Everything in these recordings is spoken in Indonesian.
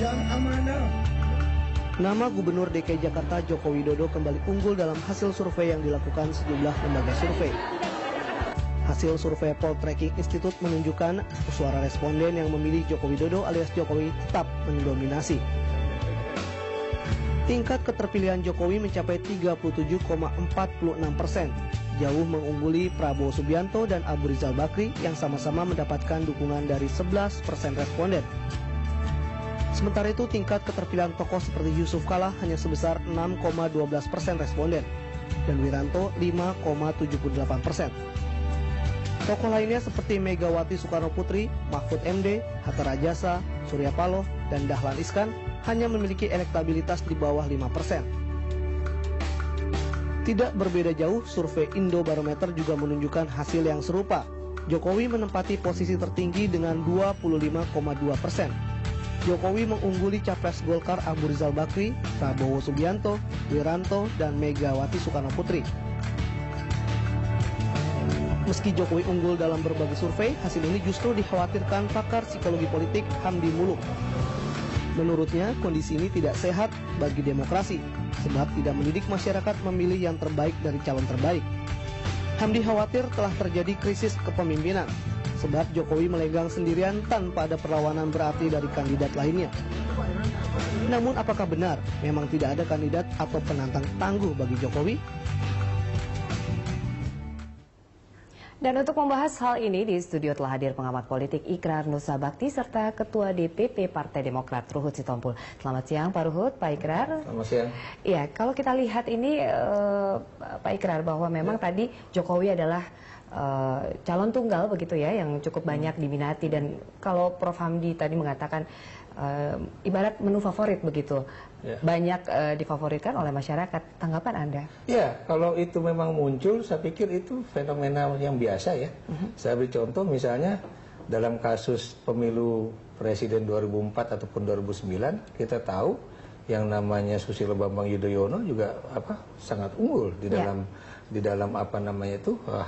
yang amanah. Nama Gubernur DKI Jakarta Joko Widodo kembali unggul dalam hasil survei yang dilakukan sejumlah lembaga survei. Hasil survei Poltreking Institute menunjukkan suara responden yang memilih Joko Widodo alias Jokowi tetap mendominasi. Tingkat keterpilihan Jokowi mencapai 37,46%, jauh mengungguli Prabowo Subianto dan Abu Rizal Bakri yang sama-sama mendapatkan dukungan dari 11% responden. Sementara itu tingkat keterpilihan tokoh seperti Yusuf Kala hanya sebesar 6,12% responden dan Wiranto 5,78%. Tokoh lainnya seperti Megawati Soekarno Putri, Mahfud MD, Hatta Rajasa, Surya Paloh, dan Dahlan Iskan hanya memiliki elektabilitas di bawah 5%. Tidak berbeda jauh, survei Indobarometer juga menunjukkan hasil yang serupa. Jokowi menempati posisi tertinggi dengan 25,2%. Jokowi mengungguli Capres Golkar Abu Rizal Bakri, Prabowo Subianto, Wiranto, dan Megawati Soekarno Putri. Meski Jokowi unggul dalam berbagai survei, hasil ini justru dikhawatirkan pakar psikologi politik Hamdi Muluk. Menurutnya, kondisi ini tidak sehat bagi demokrasi, sebab tidak mendidik masyarakat memilih yang terbaik dari calon terbaik. Hamdi khawatir telah terjadi krisis kepemimpinan, sebab Jokowi melenggang sendirian tanpa ada perlawanan berarti dari kandidat lainnya. Namun apakah benar memang tidak ada kandidat atau penantang tangguh bagi Jokowi? Dan untuk membahas hal ini di studio telah hadir pengamat politik Ikrar Nusa Bakti serta Ketua DPP Partai Demokrat Ruhut Sitompul. Selamat siang Pak Ruhut, Pak Ikrar. Selamat siang. Iya, kalau kita lihat ini Pak Ikrar bahwa memang tadi Jokowi adalah calon tunggal begitu ya yang cukup banyak diminati, dan kalau Prof Hamdi tadi mengatakan ibarat menu favorit begitu, banyak difavoritkan oleh masyarakat. Tanggapan Anda? Ya, kalau itu memang muncul, saya pikir itu fenomena yang biasa ya. Saya beri contoh misalnya dalam kasus pemilu presiden 2004 ataupun 2009, kita tahu yang namanya Susilo Bambang Yudhoyono juga sangat unggul di dalam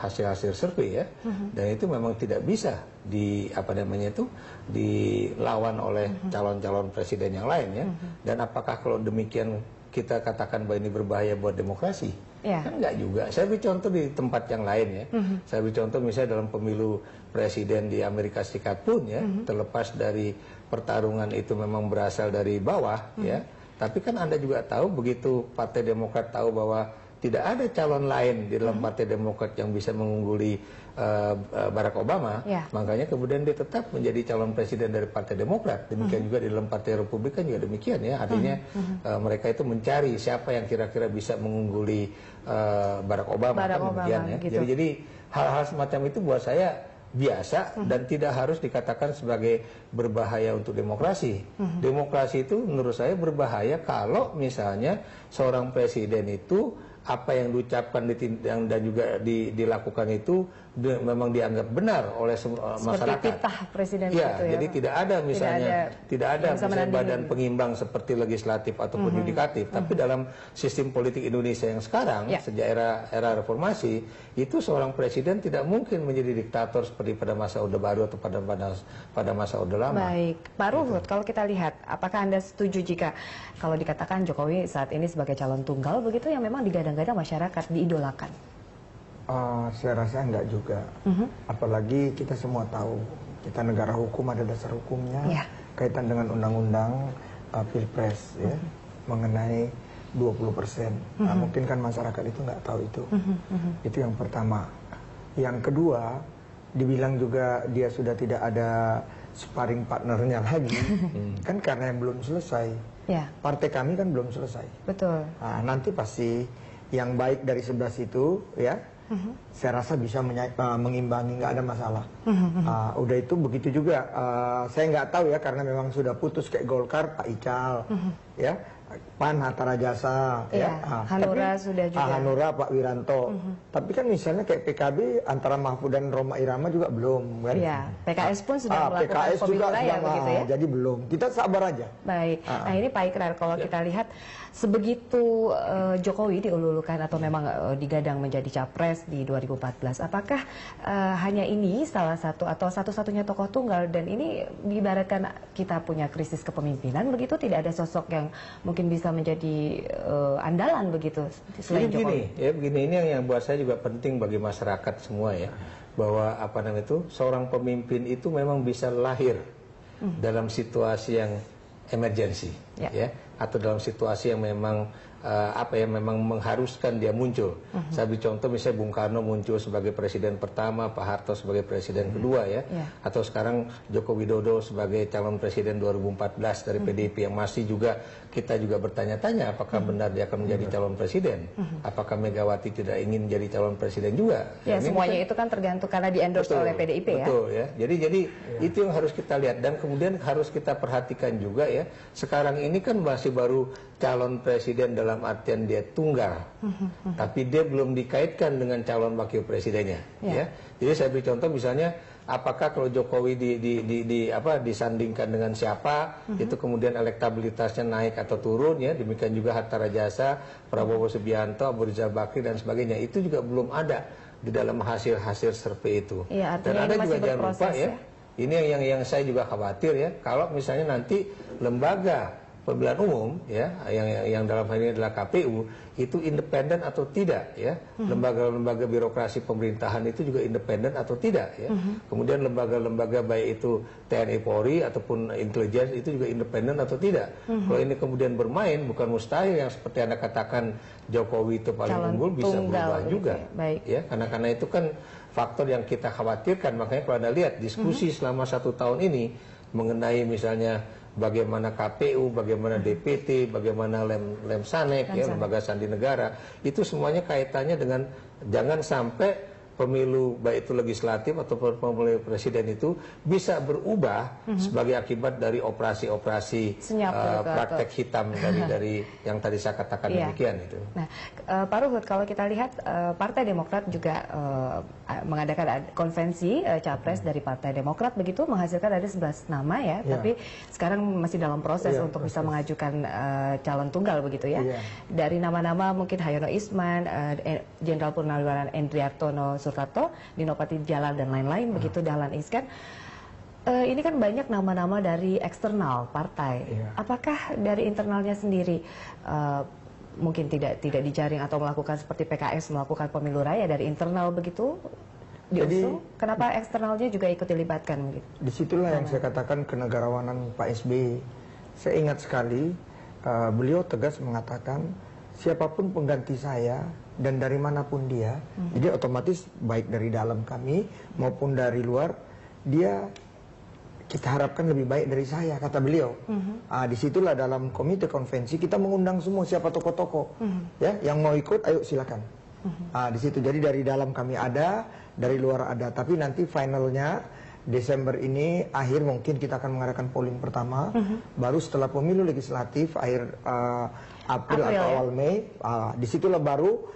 hasil-hasil survei ya. Dan itu memang tidak bisa dilawan oleh calon-calon presiden yang lain ya. Dan apakah kalau demikian kita katakan bahwa ini berbahaya buat demokrasi? Kan enggak juga. Saya beri contoh di tempat yang lain ya. Saya beri contoh misalnya dalam pemilu presiden di Amerika Serikat pun ya, terlepas dari pertarungan itu memang berasal dari bawah ya. Tapi kan Anda juga tahu, begitu Partai Demokrat tahu bahwa tidak ada calon lain di dalam Partai Demokrat yang bisa mengungguli Barack Obama, makanya kemudian dia tetap menjadi calon presiden dari Partai Demokrat. Demikian juga di dalam Partai Republikan juga demikian ya. Artinya mereka itu mencari siapa yang kira-kira bisa mengungguli Barack Obama. Ya. Gitu. Jadi hal-hal semacam itu buat saya biasa dan tidak harus dikatakan sebagai berbahaya untuk demokrasi. Demokrasi itu menurut saya berbahaya kalau misalnya seorang presiden itu apa yang diucapkan dan juga dilakukan itu memang dianggap benar oleh masyarakat. Seperti titah presiden ya, itu ya. Jadi tidak ada misalnya misalnya badan pengimbang seperti legislatif ataupun yudikatif, tapi dalam sistem politik Indonesia yang sekarang sejak era reformasi itu seorang presiden tidak mungkin menjadi diktator seperti pada masa Orde Baru atau pada masa Orde Lama. Baik, Pak Ruhut, kalau kita lihat, apakah Anda setuju jika kalau dikatakan Jokowi saat ini sebagai calon tunggal begitu yang memang digadang-gadang masyarakat, diidolakan? Saya rasa enggak juga. Apalagi kita semua tahu kita negara hukum, ada dasar hukumnya kaitan dengan undang-undang Pilpres ya, mengenai 20%. Nah, mungkin kan masyarakat itu nggak tahu itu. Itu yang pertama. Yang kedua, dibilang juga dia sudah tidak ada sparring partnernya lagi, kan karena yang belum selesai. Partai kami kan belum selesai. Betul. Nah, nanti pasti yang baik dari sebelah situ ya. Saya rasa bisa mengimbangi, nggak ada masalah. Udah itu begitu juga. Saya nggak tahu ya, karena memang sudah putus kayak Golkar, Pak Ical, ya, PAN, Hatta Rajasa, Hanura tapi, sudah juga. Hanura, Pak Wiranto. Tapi kan misalnya kayak PKB antara Mahfud dan Roma Irama juga belum, kan? Iya, PKS pun sudah melakukan PKS pemilu juga raya begitu ya. Jadi belum. Kita sabar aja. Baik. Nah ini Pak Ikrar, kalau kita lihat sebegitu Jokowi diululukan atau memang digadang menjadi capres di 2014, apakah hanya ini salah satu atau satu-satunya tokoh tunggal, dan ini diibaratkan kita punya krisis kepemimpinan begitu, tidak ada sosok yang mungkin bisa menjadi andalan begitu selain Jokowi? Begini, ini yang buat saya juga penting bagi masyarakat semua ya, bahwa apa namanya itu, seorang pemimpin itu memang bisa lahir dalam situasi yang emergensi, ya, atau dalam situasi yang memang memang mengharuskan dia muncul. Saya beri contoh, misalnya Bung Karno muncul sebagai presiden pertama, Pak Harto sebagai presiden kedua, ya, atau sekarang Joko Widodo sebagai calon presiden 2014 dari PDIP, yang masih juga kita juga bertanya-tanya apakah benar dia akan menjadi calon presiden, apakah Megawati tidak ingin jadi calon presiden juga. Ya, semuanya itu kan tergantung karena di-endorse oleh PDIP, ya. Betul, ya. Jadi itu yang harus kita lihat, dan kemudian harus kita perhatikan juga ya. Sekarang ini kan masih baru calon presiden dalam artian dia tunggal, tapi dia belum dikaitkan dengan calon wakil presidennya. Ya. Jadi saya beri contoh, misalnya apakah kalau Jokowi disandingkan dengan siapa, itu kemudian elektabilitasnya naik atau turun, ya. Demikian juga Hatta Rajasa, Prabowo Subianto, Abu Rizal Bakri dan sebagainya, itu juga belum ada di dalam hasil-hasil survei itu. Ya, dan ada juga jangan lupa ya, ini yang saya juga khawatir ya, kalau misalnya nanti lembaga pemilihan umum, ya, yang dalam hal ini adalah KPU, itu independen atau tidak, ya. Lembaga-lembaga birokrasi pemerintahan itu juga independen atau tidak, ya. Kemudian lembaga-lembaga baik itu TNI Polri ataupun intelijen itu juga independen atau tidak. Kalau ini kemudian bermain, bukan mustahil yang seperti Anda katakan Jokowi itu paling unggul, bisa berubah juga, ya. Karena itu kan faktor yang kita khawatirkan. Makanya kalau Anda lihat diskusi selama 1 tahun ini mengenai misalnya bagaimana KPU, bagaimana DPT, bagaimana Lemsanek, ya, lembaga sandi negara, itu semuanya kaitannya dengan jangan sampai pemilu baik itu legislatif atau pemilu presiden itu bisa berubah sebagai akibat dari operasi-operasi praktek hitam dari yang tadi saya katakan demikian itu. Nah, Pak Ruhut, kalau kita lihat Partai Demokrat juga mengadakan konvensi capres dari Partai Demokrat begitu, menghasilkan ada 11 nama ya, tapi sekarang masih dalam proses untuk bisa mengajukan calon tunggal begitu ya. Dari nama-nama mungkin Hayono Isman, Jenderal Purnawirawan Endriartono Sutarto, Dinopati Jalal dan lain-lain begitu, Dahlan Iskan. Ini kan banyak nama-nama dari eksternal partai. Apakah dari internalnya sendiri mungkin tidak dijaring atau melakukan seperti PKS melakukan pemilu raya dari internal begitu diusung? Kenapa eksternalnya juga ikut dilibatkan begitu? Disitulah yang saya katakan kenegarawanan Pak SBY. Saya ingat sekali beliau tegas mengatakan siapapun pengganti saya dan dari manapun dia, jadi otomatis baik dari dalam kami maupun dari luar, dia kita harapkan lebih baik dari saya, kata beliau. Disitulah dalam komite konvensi kita mengundang semua siapa tokoh-tokoh, ya, yang mau ikut, ayo silakan. Di situ jadi dari dalam kami ada, dari luar ada, tapi nanti finalnya Desember ini akhir mungkin kita akan mengadakan polling pertama, baru setelah pemilu legislatif akhir April atau awal Mei, disitulah baru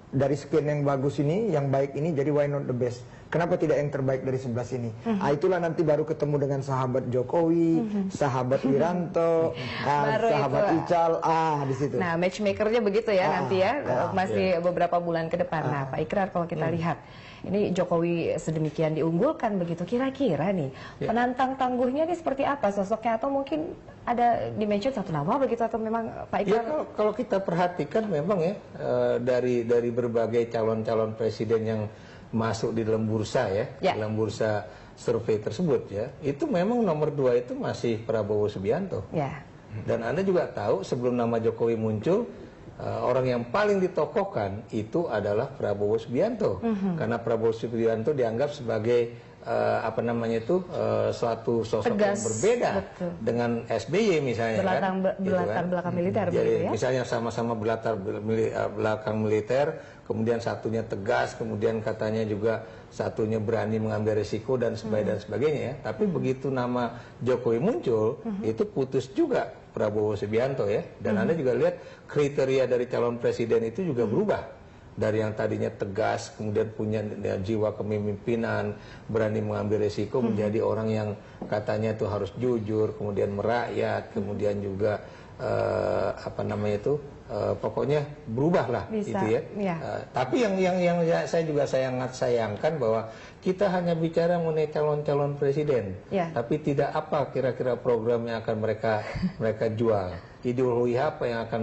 dari sekian yang bagus ini, yang baik ini, jadi why not the best? Kenapa tidak yang terbaik dari 11 ini? Itulah nanti baru ketemu dengan sahabat Jokowi, sahabat Wiranto, sahabat Ical, di situ. Nah, matchmakernya begitu ya nanti ya, masih beberapa bulan ke depan. Nah, Pak Ikrar, kalau kita lihat, ini Jokowi sedemikian diunggulkan begitu, kira-kira nih penantang tangguhnya ini seperti apa sosoknya, atau mungkin ada dimention satu nama begitu, atau memang Pak Ikrar? Ya, kalau kita perhatikan memang ya, dari berbagai calon-calon presiden yang masuk di dalam bursa dalam bursa survei tersebut ya, itu memang nomor 2 itu masih Prabowo Subianto. Dan Anda juga tahu sebelum nama Jokowi muncul, orang yang paling ditokohkan itu adalah Prabowo Subianto, karena Prabowo Subianto dianggap sebagai suatu sosok yang berbeda dengan SBY misalnya, berlatar belakang militer. Jadi misalnya sama-sama berlatar belakang militer, kemudian satunya tegas, kemudian katanya juga satunya berani mengambil risiko dan sebagainya ya. Tapi begitu nama Jokowi muncul, itu putus juga Prabowo Subianto ya. Dan Anda juga lihat kriteria dari calon presiden itu juga berubah. Dari yang tadinya tegas, kemudian punya jiwa kepemimpinan, berani mengambil risiko, menjadi orang yang katanya itu harus jujur, kemudian merakyat, kemudian juga apa namanya itu pokoknya berubahlah gitu ya. Tapi yang saya juga sangat sayangkan bahwa kita hanya bicara mengenai calon-calon presiden, tapi tidak apa kira-kira program yang akan mereka jual, ideologi apa yang akan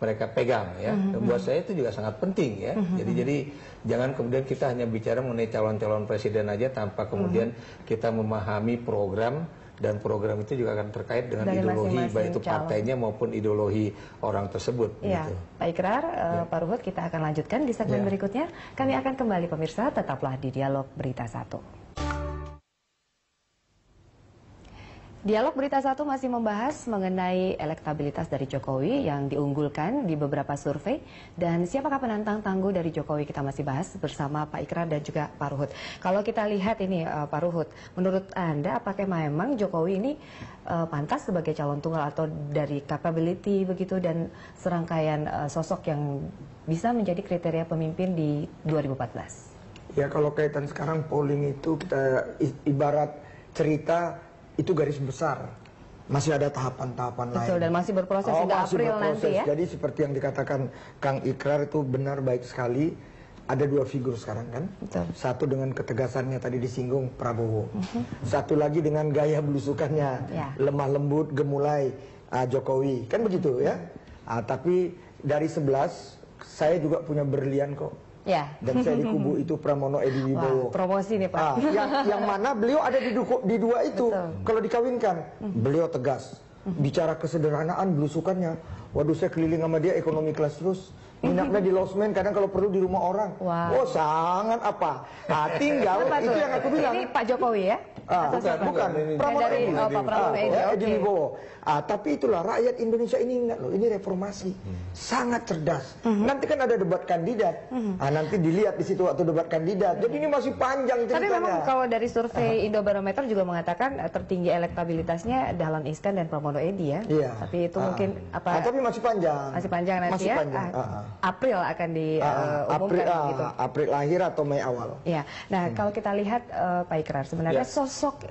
mereka pegang ya. Dan buat saya itu juga sangat penting ya. Jadi jangan kemudian kita hanya bicara mengenai calon-calon presiden aja tanpa kemudian kita memahami program, dan program itu juga akan terkait dengan dari ideologi baik itu partainya maupun ideologi orang tersebut. Gitu. Pak Ikrar, Pak Ruhut, kita akan lanjutkan di segmen berikutnya. Kami akan kembali pemirsa, tetaplah di Dialog Berita 1. Dialog Berita 1 masih membahas mengenai elektabilitas dari Jokowi yang diunggulkan di beberapa survei, dan siapakah penantang tangguh dari Jokowi kita masih bahas bersama Pak Ikrar dan juga Pak Ruhut. Kalau kita lihat ini Pak Ruhut, menurut Anda apakah memang Jokowi ini pantas sebagai calon tunggal atau dari capability begitu dan serangkaian sosok yang bisa menjadi kriteria pemimpin di 2014? Ya, kalau kaitan sekarang polling itu kita ibarat cerita itu garis besar, masih ada tahapan-tahapan lain. Betul, dan masih berproses hingga April nanti ya. Jadi seperti yang dikatakan Kang Ikrar itu benar, baik sekali. Ada dua figur sekarang kan. Betul. Satu dengan ketegasannya tadi disinggung Prabowo. Satu lagi dengan gaya belusukannya, lemah lembut, gemulai Jokowi. Kan begitu ya. Tapi dari 11 saya juga punya berlian kok. Dan saya di kubu itu Pramono Edi Wibowo. Wah, promosi nih Pak. Yang mana beliau ada di dua itu. Kalau dikawinkan, beliau tegas, bicara kesederhanaan, belusukannya. Waduh, saya keliling sama dia ekonomi kelas terus. Minyaknya di losmen, kadang kalau perlu di rumah orang. Oh, sangat apa? Tinggal itu yang aku bilang. Ini Pak Jokowi ya? Bukan. Pramono Edi Wibowo. Tapi itulah rakyat Indonesia ini ingat loh, ini reformasi, sangat cerdas. Nanti kan ada debat kandidat, nanti dilihat di situ waktu debat kandidat. Jadi ini masih panjang ceritanya. Tapi memang kalau dari survei Indobarometer juga mengatakan tertinggi elektabilitasnya Dahlan Iskan dan Pramono Edi ya. Tapi itu mungkin apa? Tapi masih panjang. Masih panjang nanti ya. April akan diumumkan gitu. April akhir atau Mei awal. Iya. Nah, kalau kita lihat Pak Ikrar, sebenarnya sosok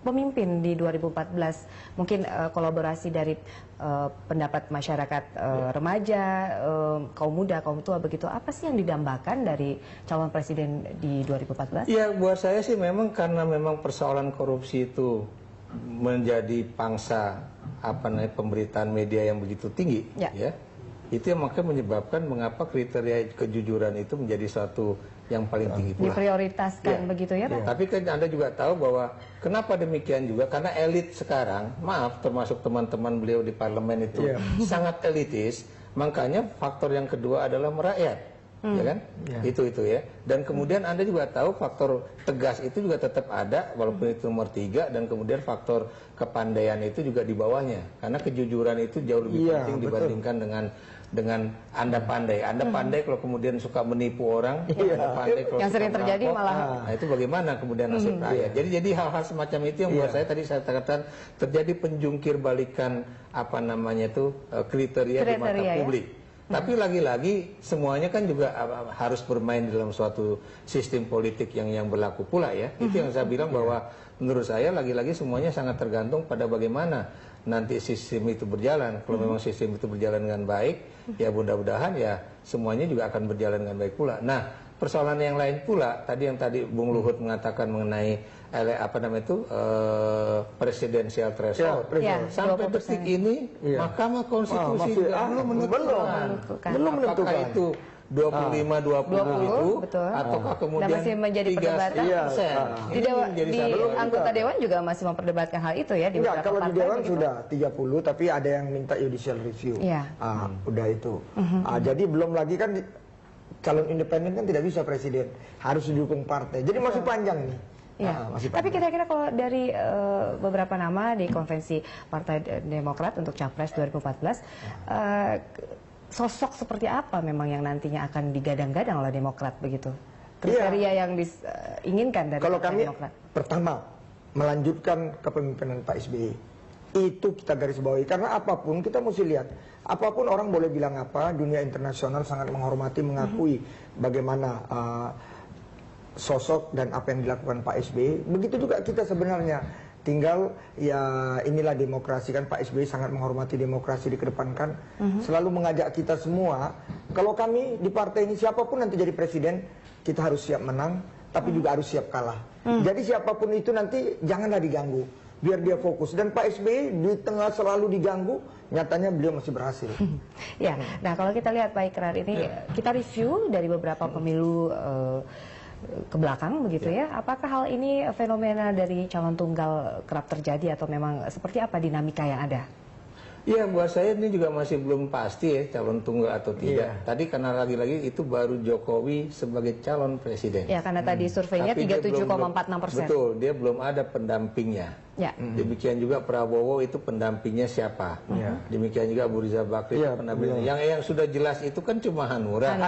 pemimpin di 2014, mungkin kolaborasi dari pendapat masyarakat remaja, kaum muda, kaum tua begitu, apa sih yang didambakan dari calon presiden di 2014? Ya, buat saya sih memang karena memang persoalan korupsi itu menjadi pangsa pemberitaan media yang begitu tinggi, ya. Itu yang makanya menyebabkan mengapa kriteria kejujuran itu menjadi suatu yang paling tinggi pula. Diprioritaskan begitu ya Pak? Tapi kan Anda juga tahu bahwa kenapa demikian juga, karena elit sekarang, maaf termasuk teman-teman beliau di parlemen itu sangat elitis, makanya faktor yang kedua adalah merakyat, ya kan? Itu ya. Dan kemudian Anda juga tahu faktor tegas itu juga tetap ada, walaupun itu nomor 3, dan kemudian faktor kepandaian itu juga di bawahnya, karena kejujuran itu jauh lebih penting dibandingkan dengan Anda pandai. Anda pandai kalau kemudian suka menipu orang, Anda pandai kalau yang sering terjadi malah. Nah, itu bagaimana kemudian nasib rakyat. Jadi hal-hal semacam itu yang buat saya tadi saya katakan terjadi penjungkir balikan kriteria di mata publik. Tapi lagi-lagi semuanya kan juga harus bermain dalam suatu sistem politik yang berlaku pula ya. Itu yang saya bilang bahwa menurut saya lagi-lagi semuanya sangat tergantung pada bagaimana nanti sistem itu berjalan. Kalau memang sistem itu berjalan dengan baik, ya mudah-mudahan ya semuanya juga akan berjalan dengan baik pula. Nah, persoalan yang lain pula, tadi Bung Luhut mengatakan mengenai presidensial threshold. Sampai detik ini Mahkamah Konstitusi belum menentukan. Apakah itu 25-20 itu, ataukah kemudian dan masih menjadi perdebatan. Di anggota Dewan juga masih memperdebatkan hal itu ya. Kalau di Dewan sudah 30, tapi ada yang minta judicial review. Udah itu. Jadi belum lagi kan calon independen kan tidak bisa presiden, harus didukung partai. Jadi masih panjang nih. Tapi kira-kira kalau dari beberapa nama di konvensi Partai Demokrat untuk Capres 2014, sosok seperti apa memang yang nantinya akan digadang-gadang oleh Demokrat begitu? Kriteria yang diinginkan dari kalau kami Demokrat. Pertama, melanjutkan kepemimpinan Pak SBY. Itu kita garis bawahi, karena apapun kita mesti lihat. Apapun orang boleh bilang apa, dunia internasional sangat menghormati, mengakui bagaimana sosok dan apa yang dilakukan Pak SBY. Begitu juga kita sebenarnya Tinggal ya inilah demokrasi kan, Pak SBY sangat menghormati demokrasi, dikedepankan, selalu mengajak kita semua. Kalau kami di partai ini siapapun nanti jadi presiden, kita harus siap menang, tapi juga harus siap kalah. Jadi siapapun itu nanti janganlah diganggu, biar dia fokus. Dan Pak SBY di tengah selalu diganggu, nyatanya beliau masih berhasil. Ya, nah kalau kita lihat Pak Ikrar ini, kita review dari beberapa pemilu ke belakang begitu ya. Apakah hal ini fenomena dari calon tunggal kerap terjadi atau memang seperti apa dinamika yang ada? Ya, buat saya ini juga masih belum pasti ya calon tunggal atau tidak. Tadi karena lagi-lagi itu baru Jokowi sebagai calon presiden. Ya, karena tadi surveinya 37,46%. Betul, dia belum ada pendampingnya. Ya. Demikian juga Prabowo itu pendampingnya siapa. Demikian juga Abu Rizal Bakri itu pendampingnya. Yang sudah jelas itu kan cuma Hanura.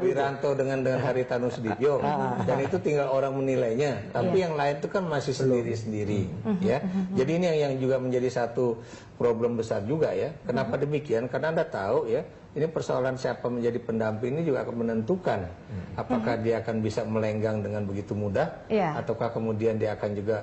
Wiranto dengan Haritanu Sudibyo. Dan itu tinggal orang menilainya. Tapi yang lain itu kan masih sendiri-sendiri. Ya. Jadi ini yang juga menjadi satu problem besar juga ya. Kenapa demikian? Karena Anda tahu ya, ini persoalan siapa menjadi pendamping ini juga akan menentukan apakah dia akan bisa melenggang dengan begitu mudah, ataukah kemudian dia akan juga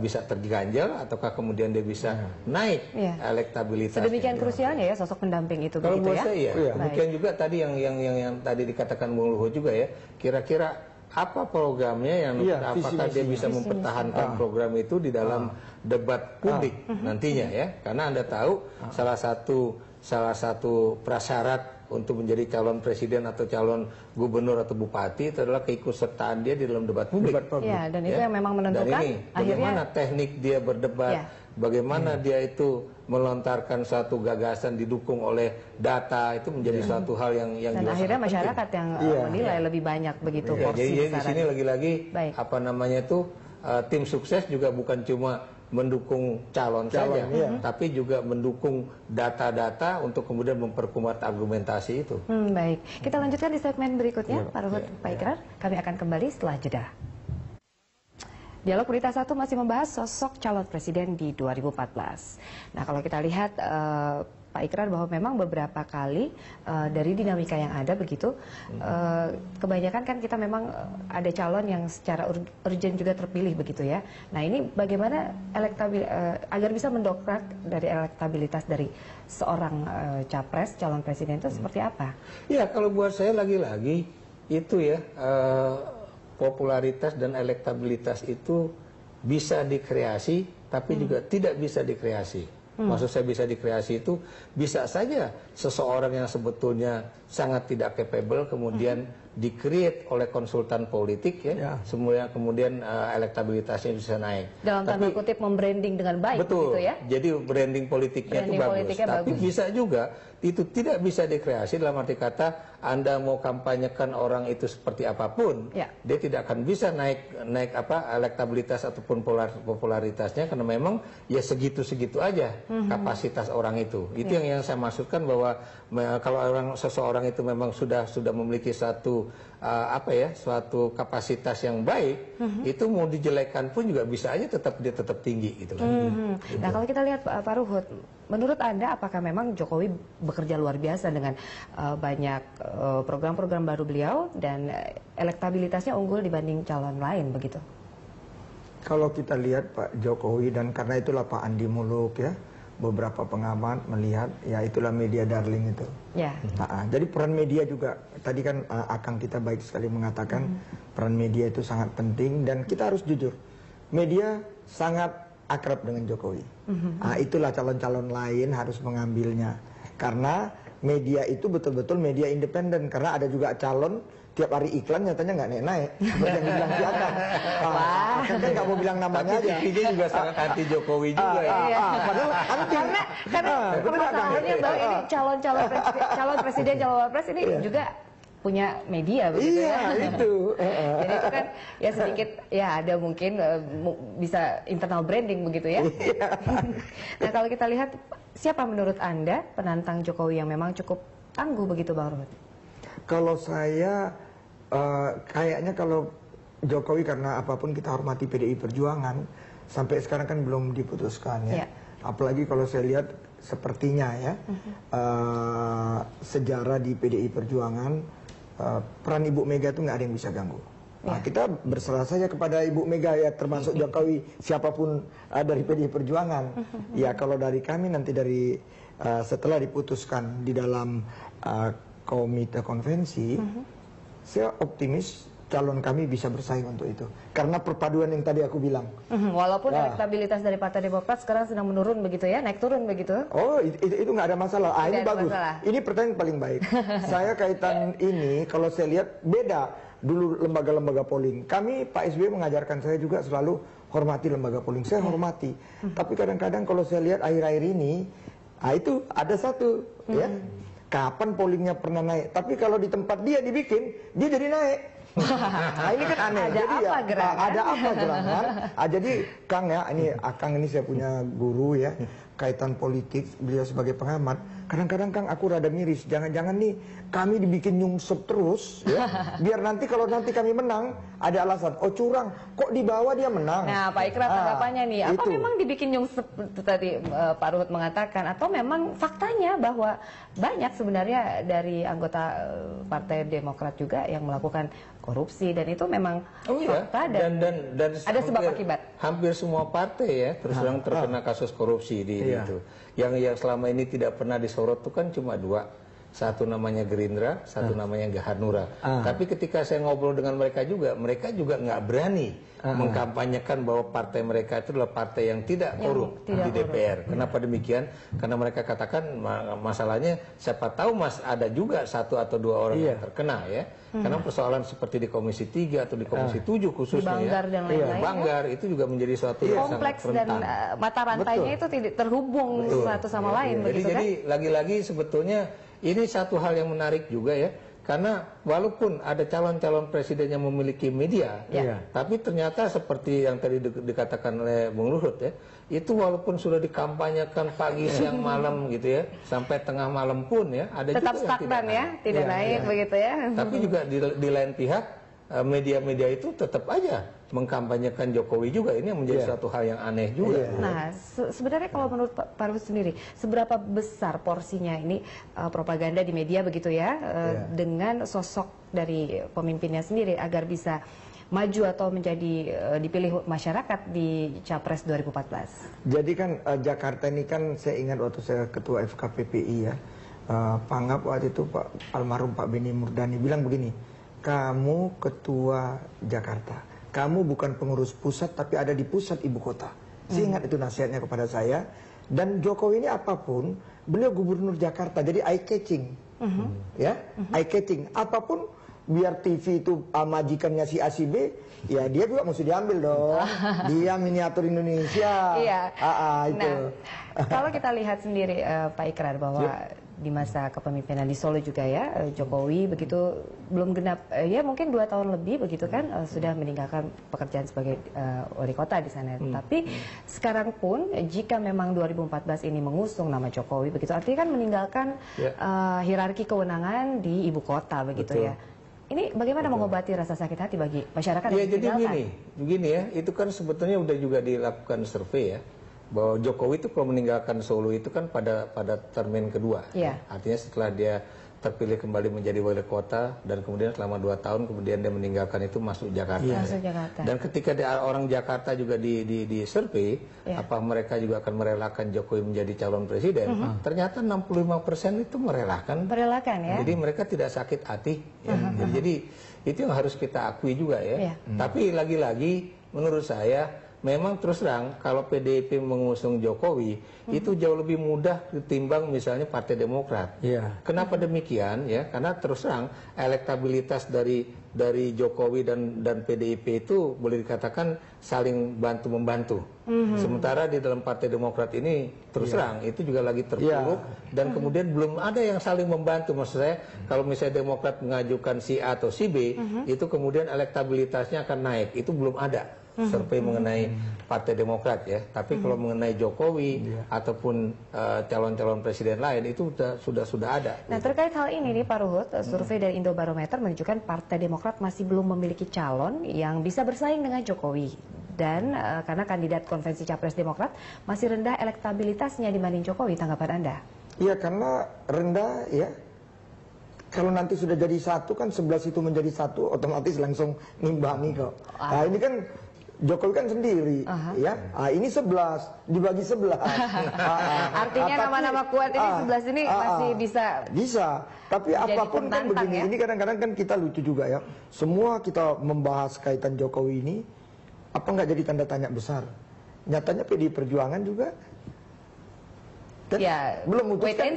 bisa terganjal, ataukah kemudian dia bisa naik elektabilitasnya. Sedemikian krusialnya ya sosok pendamping itu. Kalau begitu buat saya demikian juga tadi yang tadi dikatakan Bung Luhut juga ya, kira-kira apa programnya yang apakah dia bisa mempertahankan program itu di dalam debat publik nantinya ya, karena Anda tahu salah satu prasyarat untuk menjadi calon presiden atau calon gubernur atau bupati itu adalah keikutsertaan dia di dalam debat publik. Ya, dan itu yang memang menentukan dan ini, bagaimana teknik dia berdebat, bagaimana dia itu melontarkan suatu gagasan didukung oleh data, itu menjadi suatu hal yang dan akhirnya masyarakat yang menilai lebih banyak begitu porsi jadi di sini lagi-lagi apa namanya itu tim sukses juga bukan cuma mendukung calon saja, tapi juga mendukung data-data untuk kemudian memperkuat argumentasi itu. Baik, kita lanjutkan di segmen berikutnya, Pak Ruhut, Pak Ikrar. Kami akan kembali setelah jeda. Dialog Berita 1 masih membahas sosok calon presiden di 2014. Nah, kalau kita lihat Pak Ikrar bahwa memang beberapa kali dari dinamika yang ada begitu, kebanyakan kan kita memang ada calon yang secara urgent juga terpilih begitu ya. Nah, ini bagaimana agar bisa mendongkrak dari elektabilitas dari seorang capres calon presiden itu seperti apa? Ya, kalau buat saya lagi-lagi itu ya, popularitas dan elektabilitas itu bisa dikreasi, tapi juga tidak bisa dikreasi. Maksud saya bisa dikreasi itu bisa saja seseorang yang sebetulnya sangat tidak capable kemudian di-create oleh konsultan politik ya, semuanya kemudian elektabilitasnya bisa naik. Dalam tanda kutip membranding dengan baik, betul, begitu ya? Jadi branding politiknya itu bagus. Tapi bisa juga itu tidak bisa dikreasi, dalam arti kata Anda mau kampanyekan orang itu seperti apapun, dia tidak akan bisa naik elektabilitas ataupun popularitasnya, karena memang ya segitu-segitu aja kapasitas orang itu. Itu yang saya maksudkan, bahwa kalau seseorang itu memang sudah memiliki suatu suatu kapasitas yang baik, itu mau dijelekkan pun juga bisa aja dia tetap tinggi gitu kan. Nah, kalau kita lihat Pak Ruhut, menurut Anda apakah memang Jokowi bekerja luar biasa dengan banyak program-program baru beliau dan elektabilitasnya unggul dibanding calon lain begitu? Kalau kita lihat Pak Jokowi, dan karena itulah Pak Andi Muluk ya, beberapa pengamat melihat ya itulah media darling itu. Jadi peran media juga, tadi kan Akang kita baik sekali mengatakan peran media itu sangat penting, dan kita harus jujur, media sangat akrab dengan Jokowi. Itulah calon-calon lain harus mengambilnya, karena media itu betul-betul media independen, karena ada juga calon tiap hari iklan nyatanya nggak naik-naik, seperti yang dibilang si Akang. Kan nggak mau bilang namanya aja. Tapi TV juga sangat anti Jokowi juga ya. Padahal anti. Karena permasalahannya bahwa ini calon presiden, calon wapres ini juga punya media begitu ya. Itu. Jadi itu kan ya sedikit ya ada mungkin bisa internal branding begitu ya. Nah, kalau kita lihat, siapa menurut Anda penantang Jokowi yang memang cukup tangguh begitu, Bang Ruhut? Kalau saya kayaknya kalau Jokowi, karena apapun kita hormati PDI Perjuangan, sampai sekarang kan belum diputuskan ya. Apalagi kalau saya lihat sepertinya ya, sejarah di PDI Perjuangan, peran Ibu Mega itu nggak ada yang bisa ganggu. Nah, kita berserah saja kepada Ibu Mega ya, termasuk Jokowi, siapapun dari PDI Perjuangan. Ya kalau dari kami nanti dari setelah diputuskan di dalam komite konvensi, saya optimis calon kami bisa bersaing untuk itu. Karena perpaduan yang tadi aku bilang. Walaupun elektabilitas dari Partai Demokrat sekarang sedang menurun begitu ya, naik turun begitu. Oh, itu nggak ada masalah. Ini bagus. Ini pertanyaan paling baik. Saya kaitan ini, kalau saya lihat beda. Dulu lembaga-lembaga polling, kami Pak SBY mengajarkan saya juga selalu hormati lembaga polling. Saya hormati. Tapi kadang-kadang kalau saya lihat akhir-akhir ini, itu ada satu, ya. Kapan pollingnya pernah naik? Tapi kalau di tempat dia dibikin, dia jadi naik. Nah, ini kan aneh. Ada jadi apa gerangan? Ada apa gerangan? Jadi Kang ya, Kang ini saya punya guru ya, kaitan politik, beliau sebagai pengamat. Kadang-kadang Kang aku rada miris, jangan-jangan nih kami dibikin nyungsep terus ya. Biar nanti kalau nanti kami menang ada alasan, oh curang, kok di bawah dia menang. Nah, Pak Ikrar tanggapannya nih, apa memang dibikin nyungsep tadi Pak Ruhut mengatakan, atau memang faktanya bahwa banyak sebenarnya dari anggota Partai Demokrat juga yang melakukan korupsi, dan itu memang fakta dan ada sebab akibat. Hampir semua partai ya terus terang terkena kasus korupsi di itu. Yang selama ini tidak pernah disorot itu kan cuma dua. Satu namanya Gerindra, satu namanya Gahanura. Tapi ketika saya ngobrol dengan mereka juga nggak berani mengkampanyekan bahwa partai mereka itu adalah partai yang tidak korup di DPR. Kenapa demikian? Karena mereka katakan masalahnya siapa tahu ada juga satu atau dua orang yang terkena ya. Karena persoalan seperti di Komisi 3 atau di Komisi 7 khususnya Banggar dan lain-lain, Banggar itu juga menjadi suatu yang kompleks sangat rentan. dan mata rantainya itu tidak terhubung satu sama lain begitu kan? Jadi lagi-lagi sebetulnya ini satu hal yang menarik juga ya, karena walaupun ada calon-calon presiden yang memiliki media, tapi ternyata seperti yang tadi dikatakan oleh Bung Ruhut ya, itu walaupun sudah dikampanyekan pagi, siang, malam gitu ya, sampai tengah malam pun ya, ada tetap juga stagnan ya, tidak naik begitu ya. Tapi juga di lain pihak media-media itu tetap aja mengkampanyekan Jokowi juga, ini yang menjadi suatu hal yang aneh juga. Nah, sebenarnya kalau menurut Pak Ruhut sendiri, seberapa besar porsinya ini propaganda di media begitu ya, dengan sosok dari pemimpinnya sendiri agar bisa maju atau menjadi dipilih masyarakat di Capres 2014? Jadi kan Jakarta ini kan saya ingat waktu saya ketua FKPPI ya, Pangap waktu itu Pak almarhum Pak Beni Murdani bilang begini, kamu ketua Jakarta, kamu bukan pengurus pusat tapi ada di pusat ibu kota. Saya ingat itu nasihatnya kepada saya. Dan Jokowi ini apapun, beliau gubernur Jakarta, jadi eye catching, ya, eye catching. Apapun, biar TV itu majikannya si A si B, ya dia juga mesti diambil dong. Dia miniatur Indonesia. Itu. Nah, kalau kita lihat sendiri Pak Ikrar bahwa di masa kepemimpinan di Solo juga ya, Jokowi begitu belum genap ya mungkin 2 tahun lebih begitu kan sudah meninggalkan pekerjaan sebagai wali kota di sana. Tapi sekarang pun jika memang 2014 ini mengusung nama Jokowi begitu, artinya kan meninggalkan hierarki kewenangan di ibu kota begitu ya. Ini bagaimana mengobati rasa sakit hati bagi masyarakat yang ditinggalkan? Jadi begini ya, itu kan sebetulnya udah juga dilakukan survei ya, bahwa Jokowi itu kalau meninggalkan Solo itu kan pada termin kedua. Artinya setelah dia terpilih kembali menjadi wali kota dan kemudian selama 2 tahun kemudian dia meninggalkan itu masuk Jakarta. Dan ketika orang Jakarta juga di survei, apa mereka juga akan merelakan Jokowi menjadi calon presiden, ternyata 65% itu merelakan ya. Jadi mereka tidak sakit hati ya. Jadi itu yang harus kita akui juga ya. Tapi lagi-lagi menurut saya memang terus terang kalau PDIP mengusung Jokowi itu jauh lebih mudah ketimbang misalnya Partai Demokrat. Kenapa demikian ya? Karena terus terang elektabilitas dari Jokowi dan PDIP itu boleh dikatakan saling bantu membantu. Sementara di dalam Partai Demokrat ini terus terang itu juga lagi terpuruk dan kemudian belum ada yang saling membantu. Maksud saya kalau misalnya Demokrat mengajukan si A atau si B itu kemudian elektabilitasnya akan naik, itu belum ada survei mengenai Partai Demokrat ya. Tapi kalau mengenai Jokowi ataupun calon-calon presiden lain itu sudah ada. Nah, terkait hal ini nih Pak Ruhut, survei dari Indobarometer menunjukkan Partai Demokrat masih belum memiliki calon yang bisa bersaing dengan Jokowi. Dan karena kandidat konvensi Capres Demokrat masih rendah elektabilitasnya dibanding Jokowi, tanggapan Anda? Iya, karena rendah ya. Kalau nanti sudah jadi satu kan 11 itu menjadi satu, otomatis langsung ngimbangi kok. Nah ini kan Jokowi kan sendiri, ya. Ini 11 dibagi 11. Artinya nama-nama kuat ini 11 ini masih bisa. Tapi apapun kan begini. Ya? Ini kadang-kadang kan kita lucu juga ya. Semua kita membahas kaitan Jokowi ini, apa nggak jadi tanda tanya besar? Nyatanya PDI Perjuangan juga. Kan ya, belum memutuskan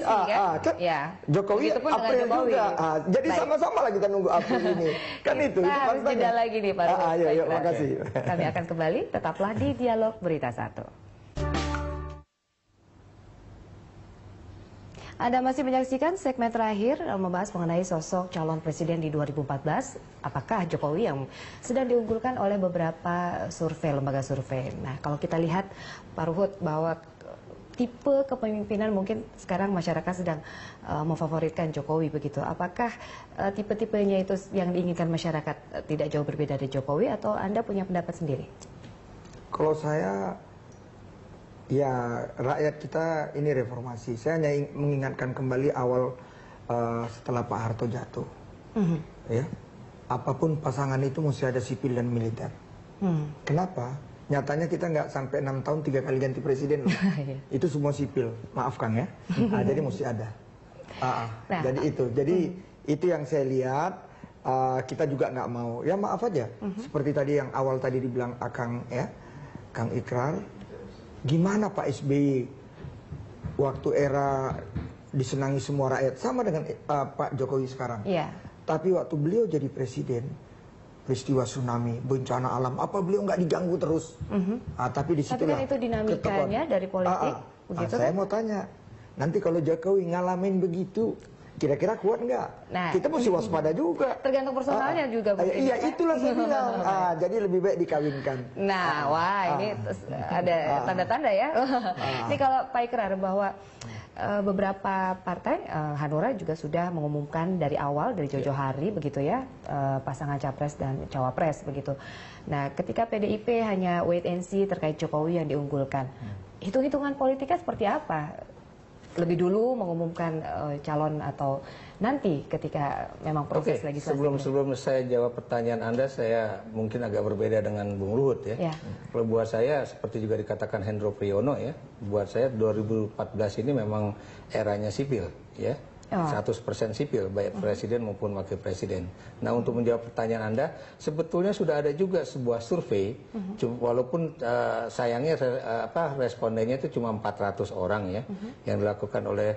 kan ya. Jokowi April juga jadi sama-sama lah kita nunggu April ini kan itu harus jeda lagi nih Pak Ayo, makasih. Kami akan kembali, tetaplah di Dialog Berita 1. Anda masih menyaksikan segmen terakhir membahas mengenai sosok calon presiden di 2014. Apakah Jokowi yang sedang diunggulkan oleh beberapa survei, lembaga survei. Nah, kalau kita lihat Pak Ruhut bahwa tipe kepemimpinan mungkin sekarang masyarakat sedang memfavoritkan Jokowi begitu. Apakah tipe-tipenya itu yang diinginkan masyarakat tidak jauh berbeda dari Jokowi atau Anda punya pendapat sendiri? Kalau saya, ya rakyat kita ini reformasi. Saya hanya mengingatkan kembali awal setelah Pak Harto jatuh. Ya, apapun pasangan itu mesti ada sipil dan militer. Kenapa? Nyatanya kita nggak sampai 6 tahun 3 kali ganti presiden. Itu semua sipil, maaf Kang ya. Jadi mesti ada. Jadi itu yang saya lihat. Kita juga nggak mau. Ya maaf aja. Seperti tadi yang awal tadi dibilang Akang ya, Kang Ikrar. Gimana Pak SBY waktu era disenangi semua rakyat sama dengan Pak Jokowi sekarang. Tapi waktu beliau jadi presiden, peristiwa tsunami, bencana alam, apa beliau nggak diganggu terus? Tapi di situ kan itu dinamikanya dari politik. Begitu saya mau tanya, nanti kalau Jokowi ngalamin begitu, kira-kira kuat nggak? Nah, kita mesti waspada juga. Tergantung personalnya juga. Iya, itulah saya bilang. Jadi lebih baik dikawinkan. Nah, ini ada tanda-tanda ya. Ini kalau Pak Ikrar bahwa beberapa partai, Hanura juga sudah mengumumkan dari awal, dari jauh-jauh hari begitu ya, pasangan capres dan cawapres begitu. Nah, ketika PDIP hanya wait and see terkait Jokowi yang diunggulkan, hitung-hitungan politiknya seperti apa? Lebih dulu mengumumkan calon atau nanti ketika memang proses legislasi? Sebelum saya jawab pertanyaan Anda, saya mungkin agak berbeda dengan Bung Luhut ya. Kalau buat saya, seperti juga dikatakan Hendro Priyono ya, buat saya 2014 ini memang eranya sipil ya. 100% sipil, baik presiden maupun wakil presiden. Nah, untuk menjawab pertanyaan Anda, sebetulnya sudah ada juga sebuah survei, walaupun sayangnya respondennya itu cuma 400 orang ya, yang dilakukan oleh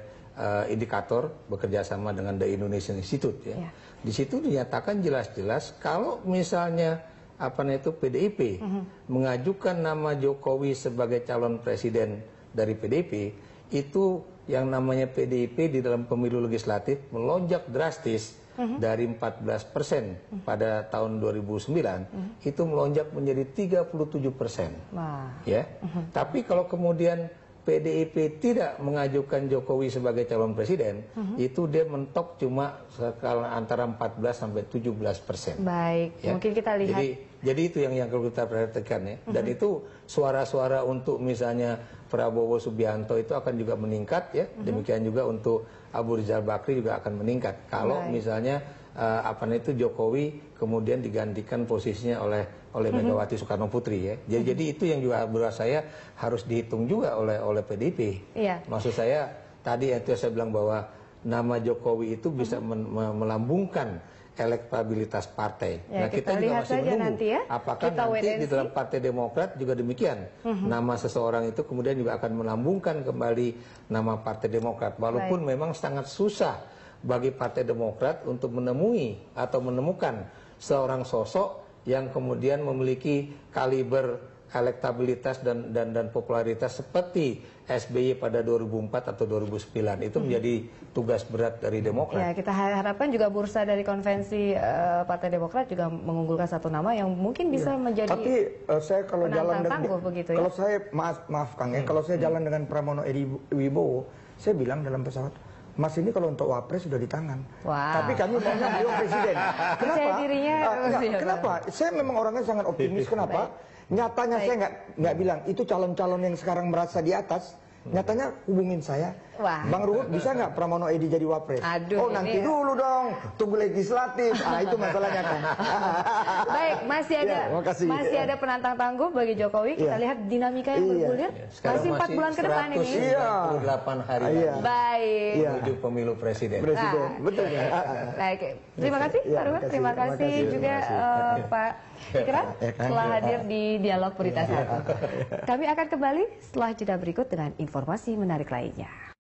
indikator bekerja sama dengan The Indonesian Institute ya. Di situ dinyatakan jelas-jelas kalau misalnya PDIP mengajukan nama Jokowi sebagai calon presiden dari PDIP, itu yang namanya PDIP di dalam pemilu legislatif melonjak drastis dari 14% pada tahun 2009 itu melonjak menjadi 37%. Ya. Tapi kalau kemudian PDIP tidak mengajukan Jokowi sebagai calon presiden, itu dia mentok cuma antara 14 sampai 17%. Baik, ya. Mungkin kita lihat. Jadi itu yang perlu kita perhatikan ya. Dan itu suara-suara untuk misalnya Prabowo Subianto itu akan juga meningkat ya. Demikian juga untuk Abu Rizal Bakri juga akan meningkat. Kalau misalnya Jokowi kemudian digantikan posisinya oleh Megawati Soekarno Putri ya. Jadi itu yang juga menurut saya harus dihitung juga oleh PDIP. Maksud saya tadi itu saya bilang bahwa nama Jokowi itu bisa melambungkan elektabilitas partai. Nah, kita juga masih menunggu nanti ya. Apakah nanti di dalam Partai Demokrat juga demikian. Nama seseorang itu kemudian juga akan melambungkan kembali nama Partai Demokrat. Walaupun memang sangat susah bagi Partai Demokrat untuk menemui atau menemukan seorang sosok yang kemudian memiliki kaliber elektabilitas dan popularitas seperti SBY pada 2004 atau 2009. Itu menjadi tugas berat dari Demokrat. Ya, kita harapkan juga bursa dari konvensi Partai Demokrat juga mengunggulkan satu nama yang mungkin bisa menjadi. Tapi saya kalau jalan dengan begitu, kalau saya maaf Kang ya, kalau saya jalan dengan Pramono Edi Wibowo, saya bilang dalam pesawat, Mas ini kalau untuk wapres sudah di tangan. Tapi kami maunya beliau presiden. Kenapa? Kenapa? Saya memang orangnya sangat optimis. Kenapa? Nyatanya saya nggak bilang itu calon-calon yang sekarang merasa di atas Nyatanya hubungin saya, Wah. Bang Ruhut bisa nggak Pramono Edi jadi wapres? Aduh, oh nanti dulu dong, tunggu legislatif. Itu masalahnya kan. Baik, masih ada penantang tangguh bagi Jokowi. Kita lihat dinamika yang bergulir. Masih 4 bulan ke depan ini. 198 hari lagi. Baik. Menuju pemilu presiden. Betul ya. Baik, terima kasih Pak Ruhut, terima kasih juga Pak Ikrar telah hadir di Dialog Berita 1. Kami akan kembali setelah jeda berikut dengan informasi menarik lainnya.